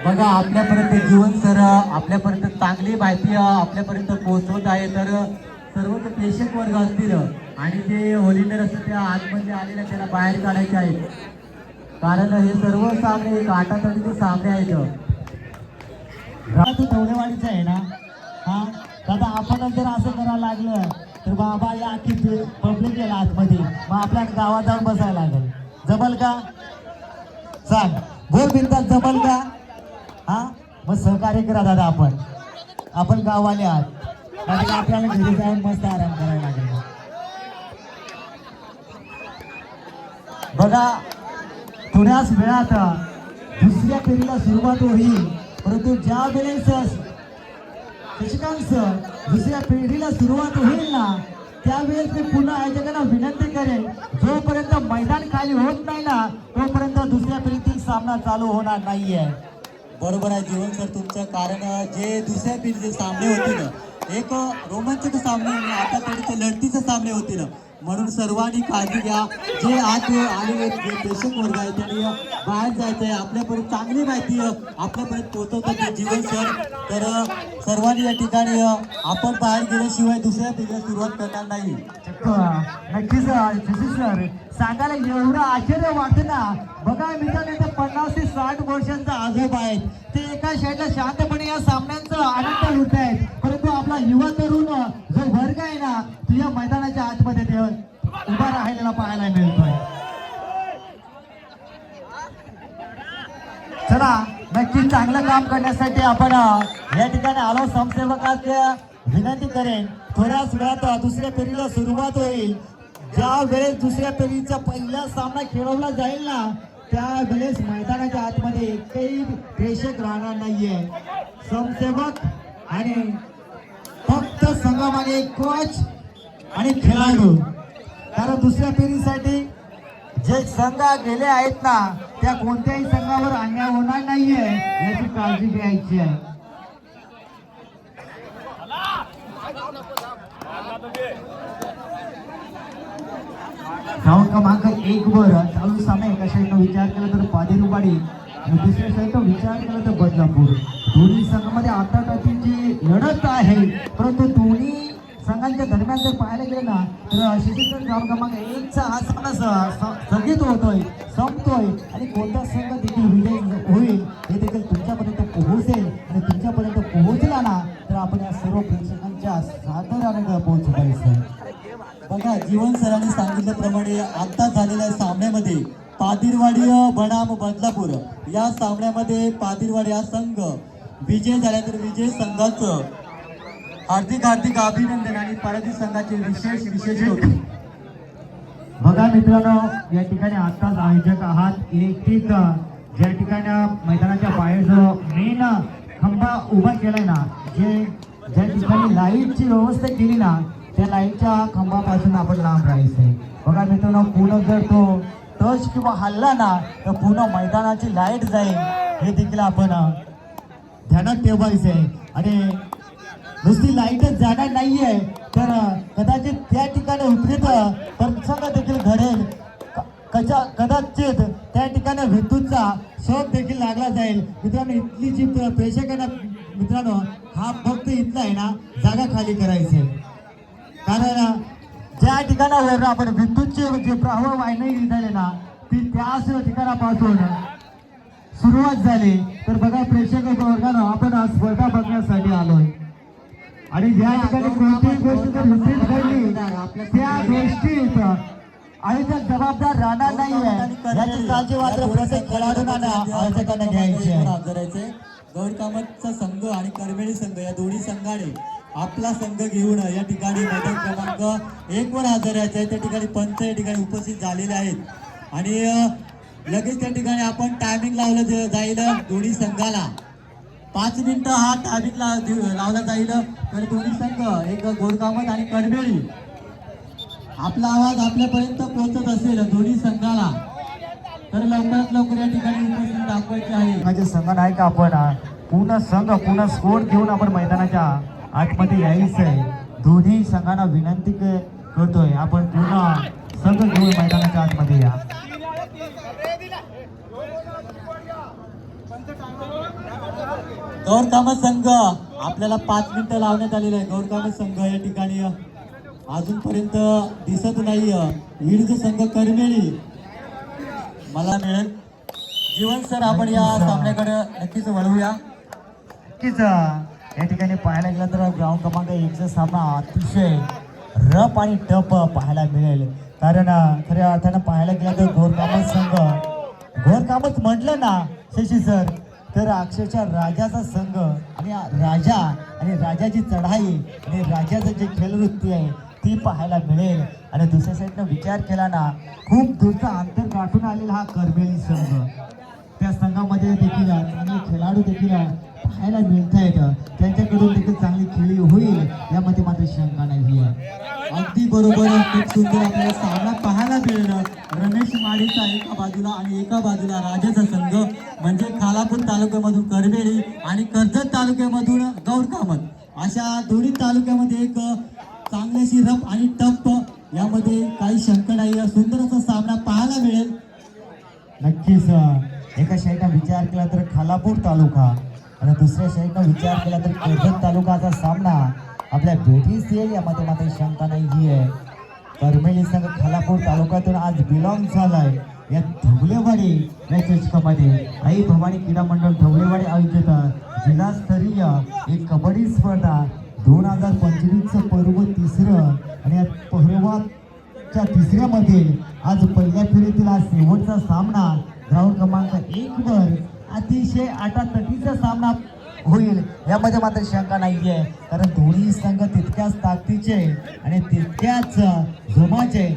बघा आपल्यापर्यंत जीवन सर आपल्यापर्यंत चांगली माहिती आपल्यापर्यंत पोहोचवत आहे. तर सर्व जे प्रेक्षक वर्ग असतील आणि जे व्हॉलिंटियर असतील त्या आतमध्ये आलेल्या त्याला बाहेर काढायचे आहेत. कारण हे सर्व सामने एक आटातडीचे सामने आहेत. तू धवडेवाडीचा आहे ना? हा दादा आपण जर असं करायला लागलं तर बाबा या अख्खी पब्लिक गेला आतमध्ये, मग आपल्या गावात जाऊन बसायला लागेल. जमल का? सांग बोल बिनतास, जमल का? हा मग सहकार्य करा दादा. आपण गाववाले आहात, दादा आपल्याला घरी जाऊन मस्त आराम करायला लागेल. बघा थोड्याच वेळात दुसऱ्या फेरीला सुरुवात होईल. परंतु ज्या वेळेस शशिकांत सर दुसऱ्या पिढीला सुरुवात होईल ना, त्यावेळेस मी पुन्हा आयोजकांना विनंती करेन, जोपर्यंत मैदान खाली होत नाही ना तोपर्यंत दुसऱ्या पिढीतील सामना चालू होणार नाहीये. बरोबर आहे जीवन सर तुमचं. कारण जे दुसऱ्या पिढीचे सामने होतील एक रोमांचक सामने आता तरी लढतीचे सामने होतील. म्हणून सर्वांनी काळजी घ्या. जे आत आलेले जे प्रेक्षक वर्ग आहे त्यांनी बाहेर जायचं आहे. आपल्यापर्यंत चांगली माहिती आपल्यापर्यंत पोहोचवतात जीवन सर. तर सर्वांनी या ठिकाणी आपण बाहेर गेल्याशिवाय दुसऱ्या पिढीला सुरुवात करणार नाही. नक्कीच सर सांगायला एवढं आश्चर्य वाटतं ना. बघा मित्रांनो 50 ते 60 वर्षांचा आजोबा आहेत, ते एका साईडला शांतपणे या सामन्यांचा आनंद लुटत आहेत. परंतु आपला युवा तरुण जो वर्ग आहे ना तो या मैदानाच्या आतमध्ये ते उभा राहिलेला पाहायला मिळतोय. चला नक्की चांगलं काम करण्यासाठी आपण या ठिकाणी आलो. समसेवकांच्या विनंती करेन, थोड्याच वेळात दुसऱ्या फेरीला सुरुवात होईल. ज्या वेळेस दुसऱ्या फेरीचा पहिला सामना खेळवला जाईल ना त्यावेळेस मैदानाच्या आतमध्ये एकही प्रेक्षक राहणार नाहीये. समसेवक आणि फक्त संघामागे कोच आणि खेळाडू. कारण दुसऱ्या फेरीसाठी जे संघ गेले आहेत ना त्या कोणत्याही संघावर अन्याय होणार नाहीये याची काळजी घ्यायची आहे. धाव क्रमांक 1 वर चालू सामने कशाने विचार केला तर पादेरुवाडी आणि दुसऱ्या साईडचा विचार केला तर बदलापूर. दोन्ही संघामध्ये आटाटाटीची लढत आहे. परंतु दोन्ही संघांच्या दरम्यान जर पाहायला गेलं ना तर शिक्षक धाव क्रमांक 1 चा हा सामना स्थगित होतोय, संपतोय आणि कोणता संघ देखील विजय होईल हे देखील तुमच्यापर्यंत पोहोचेल. आणि तुमच्यापर्यंत पोहोचला ना तर आपण या सर्व प्रेक्षकांच्या सादराने पोहोचवायचं. बघा जीवन सरांनी सांगितल्याप्रमाणे आता झालेल्या सामन्यामध्ये पादिरवाडी बनाम बदलापूर या सामन्यामध्ये पादिरवाडी हा संघ विजय झाला. तर विजय संघाचं हार्दिक हार्दिक अभिनंदन आणि पराजित संघाचे विशेष विशेष होते. बघा मित्रांनो या ठिकाणी आताच आयोजक आहात एक ज्या ठिकाणी मैदानाच्या बाहेर जो मेन खंबा उभा केलाय ना, ज्या ठिकाणी लाईटची व्यवस्था केली ना त्या लाईटच्या खंबापासून आपण लांब राहायचंय. बघा मित्रांनो पूर्ण जर तो टच किंवा हल्ला ना तर पूर्ण मैदानाची लाईट जाईल हे देखील आपण ध्यानात ठेवायचंय. आणि नुसती लाईटच जाणार नाहीये तर कदाचित त्या ठिकाणी विपरीत प्रसंग देखील घडेल. कदाचित त्या ठिकाणी विद्युतचा शॉक देखील लागला जाईल. मित्रांनो इथली जी प्रेक्षकांना मित्रांनो हा फक्त इथला आहे ना जागा खाली करायची. कारण ज्या ठिकाणावर आपण विद्युतचे जे प्रवाह वाहिनी झाले ना ती त्याच ठिकाणापासून सुरुवात झाली. तर बघा प्रेक्षक वर्गानं आपण स्पर्धा बघण्यासाठी आलोय आणि ज्या ठिकाणी कोणतीही गोष्ट जर विपरीत घडली त्या गोष्टीत आयोजक जबाबदार राहणार नाहीये याची काळजी मात्र प्रत्येक खेळाडूंना आयोजकांना घ्यायची आहे. गौड कामतचा संघ आणि करमेळी संघ या दोन्ही संघाने आपला संघ घेऊन या ठिकाणी मैदान क्रमांक 1 वर हजर आहे. त्या ठिकाणी पंच या ठिकाणी उपस्थित झालेले आहेत आणि लगेच त्या ठिकाणी आपण टायमिंग लावलं जाईल. दोन्ही संघाला 5 मिनिटं हा टायमिंग लावला जाईल. तर दोन्ही संघ एक गोरकामत आणि करमेळी आपला आवाज आपल्यापर्यंत पोहोचत असेल दोन्ही संघाला तर लवकरात लवकर या ठिकाणी उपस्थित दाखवायचे आहे. माझे संघ नाही का आपण पूर्ण संघ पूर्ण स्कोर घेऊन आपण मैदानाच्या आतमध्ये यायचं आहे. दोन्ही संघांना विनंती करतोय आपण पूर्ण संघ घेऊन मैदानाच्या आतमध्ये या. गौरकामत संघ आपल्याला 5 मिनिटं लावण्यात आलेले आहे. गौरकामत संघ या ठिकाणी अजूनपर्यंत दिसत नाही. विरुद्ध संघ करमेळी मला मिळेल. जीवन सर आपण या सामन्याकडे नक्कीच वळूया. नक्कीच या ठिकाणी पाहायला गेलं तर ग्राउंड क्रमांक 1चा सामना अतिशय रफ आणि टफ पाहायला मिळेल. कारण खऱ्या अर्थानं पाहायला गेलं तर घोरकामत म्हटलं ना शशी सर तर अक्षरशः राजाचा संघ आणि राजा आणि राजाची चढाई आणि राजाचं जे खेळवृत्ती आहे ती पाहायला मिळेल. आणि दुसऱ्या साईडनं विचार केला ना खूप दूरचा अंतर गाठून आलेला हा करमेली संघ. त्या संघामध्ये देखील चांगले खेळाडू देखील पाहायला मिळत आहेत. त्यांच्याकडून देखील चांगली खेळी होईल यामध्ये मात्र शंका नाही आहे. अगदी बरोबर. खूप सुंदर आपल्याला सामना पाहायला मिळेल. रमेश माळीचा एका बाजूला आणि एका बाजूला राजाचा संघ म्हणजे खालापूर तालुक्यामधून करवेळी आणि कर्जत तालुक्यामधून गौरकामत अशा दोन्ही तालुक्यामध्ये एक चांगल्याशी रफ आणि टप यामध्ये काही शंका नाही. सुंदर असा सामना पाहायला मिळेल. नक्कीच एका साईडला विचार केला तर खालापूर तालुका आणि दुसऱ्या साईडला विचार केला तर कर्जत तालुकाचा सामना आपल्या भेटीस येईल यामध्ये मात्र शंका नाही आहे. करमेली संघ खालापूर तालुक्यातून आज बिलॉंग झालाय या धवलेवाडी या चषकामध्ये. आई भवानी क्रीडा मंडळ धवलेवाडी आयोजित जिल्हास्तरीय एक कबड्डी स्पर्धा 2025चं पर्व तिसरं आणि या पर्वाच्या तिसऱ्यामधील आज पहिल्या फेरीतील हा शेवटचा सामना ग्राउंड क्रमांक 1 वर अतिशय आटातटीचा सामना होईल यामध्ये मात्र शंका नाही आहे. कारण दोन्ही संघ तितक्याच ताकदीचे आणि तितक्याच जोमाचे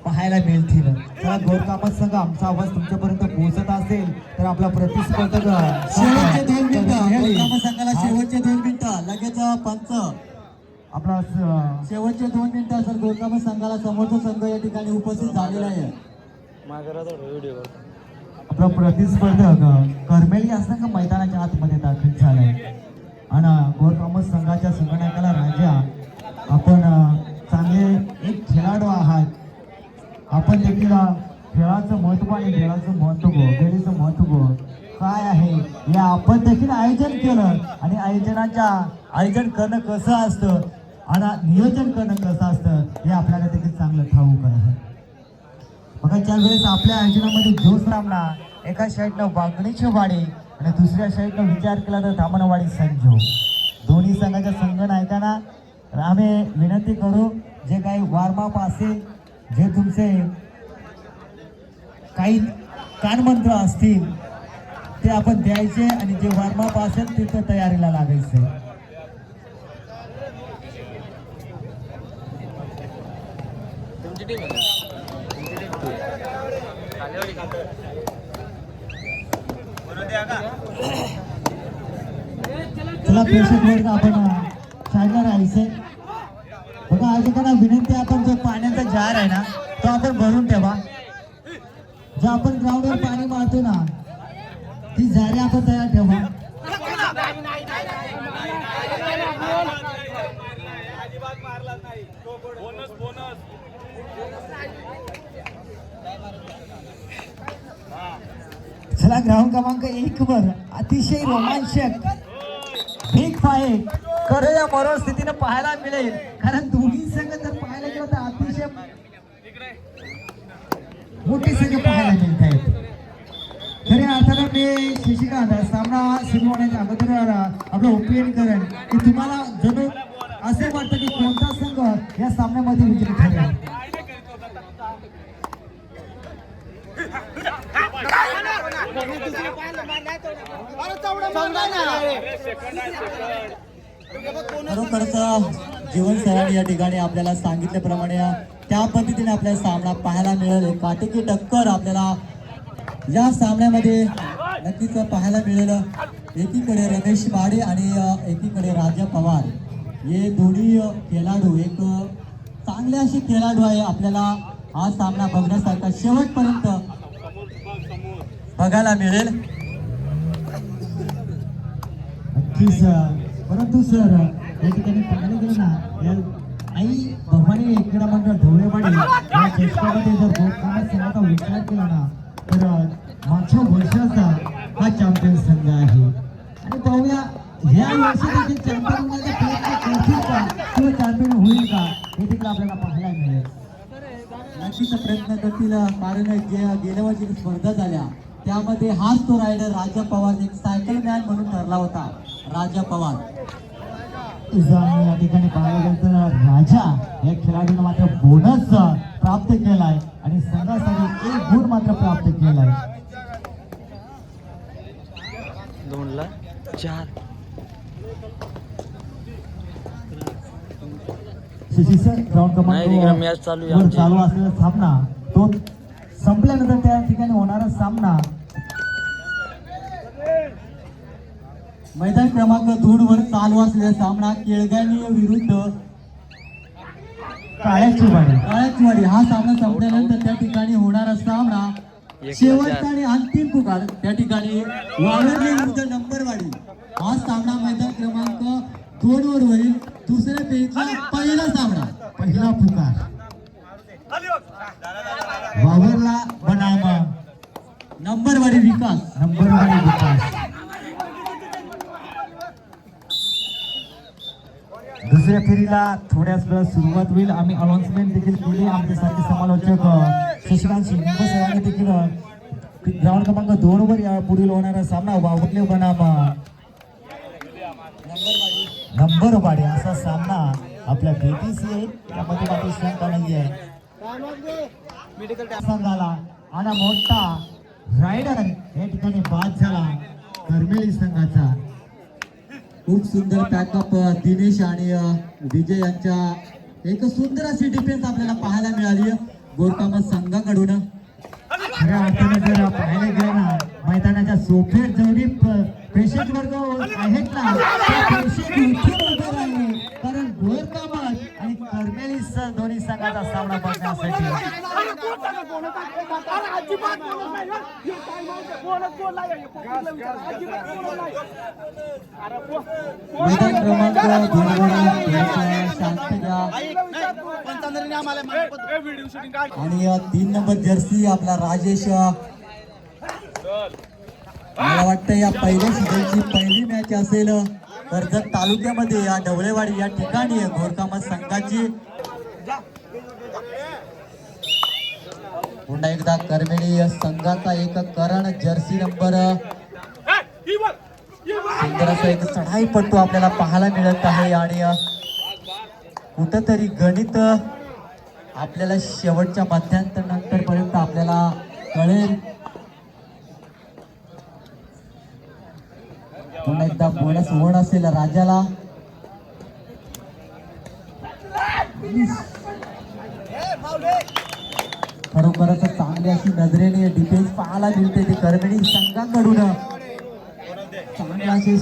पाहायला मिळतील. चला गौरकामत संघ आमचा आवाज तुमच्यापर्यंत पोहोचत असेल तर आपला प्रतिस्पर्धक शेवटचे 2 मिनिटं गौरकामत संघाला शेवटचे 2 मिनिटं लगेच पंच आपला शेवटचे 2 मिनिटं सर गौरकामत संघाला समोरचा संघ या ठिकाणी उपस्थित झालेला आहे. आपला प्रतिस्पर्धक करमेली हा संघ मैदानाच्या आतमध्ये दाखल झालाय आणि गौरकामत संघाच्या संगणकाला राजा आपण चांगले एक खेळाडू आहात. आपण देखील खेळाचं महत्त्व आणि खेळाचं महत्त्व खेळीचं महत्त्व काय आहे या आपण देखील आयोजन केलं आणि आयोजन करणं कसं असतं आणि नियोजन करणं कसं असतं हे आपल्याला देखील चांगलं ठाऊक आहे. बघा ज्यावेळेस आपल्या आयोजनामध्ये जो सामना एका साईडनं वागणीची वाडी आणि दुसऱ्या साईडनं विचार केला तर धामणवाडी संजो दोन्ही संघाच्या संघनायकांना आम्ही विनंती करू जे काही वॉर्मअप असेल जे तुमचे काही कानमंत्र असतील ते आपण द्यायचे आणि जे वॉर्मअप असेल तिथं तयारीला लागायचे. चला प्रेक्षक वर्ग आपण साईडला राहायचंय. बघा आयोजकांना विनंती आपण जो पाण्याचा जार आहे ना तो आपण भरून ठेवा. जो आपण ग्राउंडवर पाणी मारतो ना ती जारे आपण तयार ठेवा. चला ग्राउंड क्रमांक 1 वर अतिशय रोमांचक बिग फाईट खरं या मरो स्थितीनं पाहायला मिळेल. कारण दोन्ही संघ जर पाहायला गेलं तर अतिशय मोठे संघ पाहायला मिळत आहेत. खऱ्या अर्थानं मी शशिकांत सामना सुरू होण्याच्या अगोदर आपलं ओपिनियन करेन की तुम्हाला जणू असे वाटतं की कोणता संघ या सामन्यामध्ये विजयी ठरेल. खरोखरच जीवन सरांनी या ठिकाणी आपल्याला सांगितल्याप्रमाणे त्या पद्धतीने आपल्याला सामना पाहायला मिळेल. काटेकी टक्कर आपल्याला या सामन्यामध्ये नक्कीच पाहायला मिळेल. एकीकडे रमेश माडे आणि एकीकडे राजा पवार हे दोन्ही खेळाडू एक चांगले असे खेळाडू आहे. आपल्याला हा सामना बघण्यासारखा शेवटपर्यंत बघायला मिळेल. परंतु सर या ठिकाणी पाहायला गेलं ना या आई भवानी क्रीडा मंडळ धवळेवाडी या चषकामध्ये जर गौरकामत संघाचा विचार केला ना तर मागच्या वर्षाचा हा चॅम्पियन संघ आहे. आणि पाहूया वर्षी देखील चॅम्पियन होण्याचा प्रयत्न करतील का किंवा चॅम्पियन होईल का हे देखील आपल्याला पाहायला मिळेल. नक्कीच प्रयत्न करतील, कारण जे गेल्या वर्षी स्पर्धा झाल्या त्यामध्ये हाच तो रायडर राजा पवार एक सायकल मॅन म्हणून ठरला होता. राजा पवार या ठिकाणी पाहायला गेलं तर राजा या खेळाडूने मात्र बोनस प्राप्त केलाय आणि संघासाठी 1 गुण मात्र प्राप्त केलाय. 2ला 4. शशीसर ग्राउंड नाही, तिकडे मॅच चालू आहे आमची. चालू असलेला सामना तो संपल्यानंतर त्या ठिकाणी होणारा सामना मैदान क्रमांक 2 वर चालू असलेला सामना केळगाणी विरुद्ध काळ्याची वाडी. काळ्याचवाडी. हा सामना संपल्यानंतर त्या ठिकाणी होणारा सामना शेवटचा आणि अंतिम पुकार त्या ठिकाणी वावरली विरुद्ध नंबरवाडी. हा सामना मैदान क्रमांक 2 वर होईल. दुसऱ्या पेजचा पहिला सामना. पहिला पुकार वावरला बनाम नंबरवाडी विकास. नंबरवाडी विकास. दुसऱ्या फेरीला थोड्याच वेळात सुरुवात होईल. आम्ही अनाउन्समेंट देखील केली. आमच्यासारखे समालोचक शशिकांत शिंदे सरांनी देखील ग्राउंड क्रमांक 2 वर या पुढील होणारा सामना वावरले बनाम नंबरवाडी असा सामना आपल्या BTC आहे. त्यामध्ये मात्र शंका नाही आहे. संघाला आणि मोठा रायडर या ठिकाणी बाद झाला करमेली संघाचा. खूप सुंदर पॅकअप दिनेश आणि विजय यांच्या एक सुंदर अशी डिफेन्स आपल्याला पाहायला मिळाली गोरकामा संघाकडून. खऱ्या अर्थाने जर पाहायला गेलं ना मैदानाच्या सोफेर जेवढी प्रेक्षक वर्ग आहेत ना त्या प्रेक्षक उठून उभे राहिले, कारण गोरकामत आणि करमेली दोन्ही संघाचा सामना बघण्यासाठी. मैदान क्रमांक 2 वर शांत घ्या. आणि 3 नंबर जर्सी आपला राजेश. मला वाटतं या पहिल्या सीझनची पहिली मॅच असेल कर्जत तालुक्यामध्ये या ढवळेवाडी या ठिकाणी घोरकामा संघाची. पुन्हा एकदा करमेली संघाचा एक करण जर्सी नंबर. सुंदर असं एक चढाईपट्टू आपल्याला पाहायला मिळत आहे आणि कुठंतरी गणित आपल्याला शेवटच्या मध्यांतर नंतर पर्यंत आपल्याला कळेल. पुन्हा एकदा बोनस ओढ असेल राजाला. खरोखरच चांगली अशी नजरेने डिफेन्स पाहायला मिळते ते करमेली संघाकडून. चांगला अशी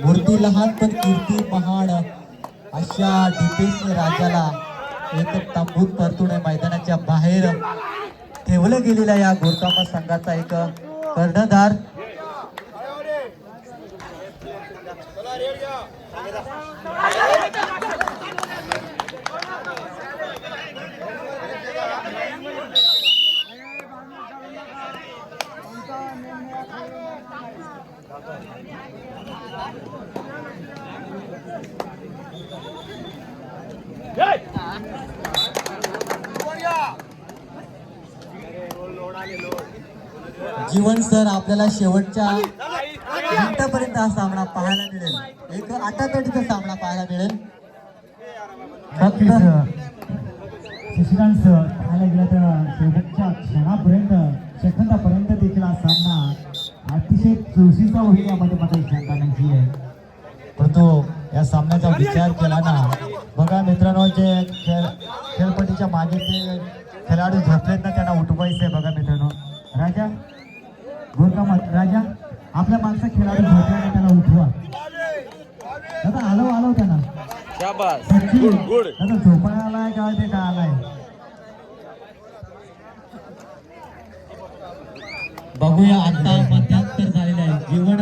मूर्ती लहान पण कीर्ती महान अशा डिफेन्सने राजाला एक तंबूत परतून मैदानाच्या बाहेर ठेवलं गेलेला या गोरकामा संघाचा एक कर्णधार. जीवन सर आपल्याला शेवटच्या मिनिटापर्यंत हा सामना पाहायला मिळेल. एक आटातटीचा सामना पाहायला मिळेल. नक्कीच शशिकांत सर पाहायला गेलं तर शेवटच्या क्षणापर्यंत सेकंदापर्यंत देखील हा सामना अतिशय चुरशीचा होईल यामध्ये मात्र शंका नाही आहे. परंतु या सामन्याचा विचार केला ना बघा मित्रांनो, जे खेळपट्टीच्या मागे ते खेळाडू झोपलेत ना त्यांना उठवायचं आहे. बघा मित्रांनो, राजा गोरकामत राजा आपल्या मागचा खेळाडू झोपला त्याला उठवा. दादा आलो त्यांना दादा झोपायला आलाय का ते का आलाय. बघूया आता मध्यांतर झालेलं आहे. जीवन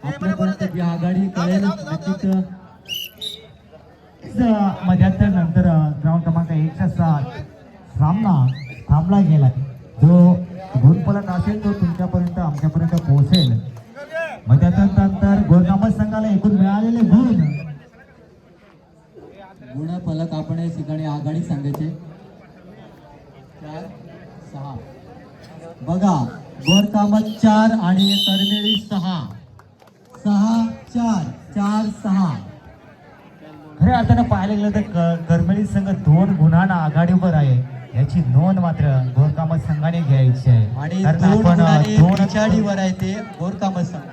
आपल्यापर्यंत जी आघाडी कळेल नक्कीच. मध्यांतर नंतर ग्राउंड क्रमांक 107 सामना थांबला गेला. जो गुणफलक असेल तो तुमच्यापर्यंत आमच्यापर्यंत पोहोचेल. मध्यांतर नंतर गोरकामा संघाला एकूण मिळाले पूर्ण फलक आपण या ठिकाणी आघाडी सांगायचे 4 6 बघा गोरकामत 4 आणि करमेळी 6 6 4 4 6 खऱ्या अर्थानं पाहायला गेलं तर करमेळी संघ 2 गुणांना आघाडीवर आहे याची नोंद मात्र गोरकामत संघाने घ्यायची आहे आणि कारण 2 आपण गुणांनी दोन पिछाडीवर आहे ते गोरकामत संघ.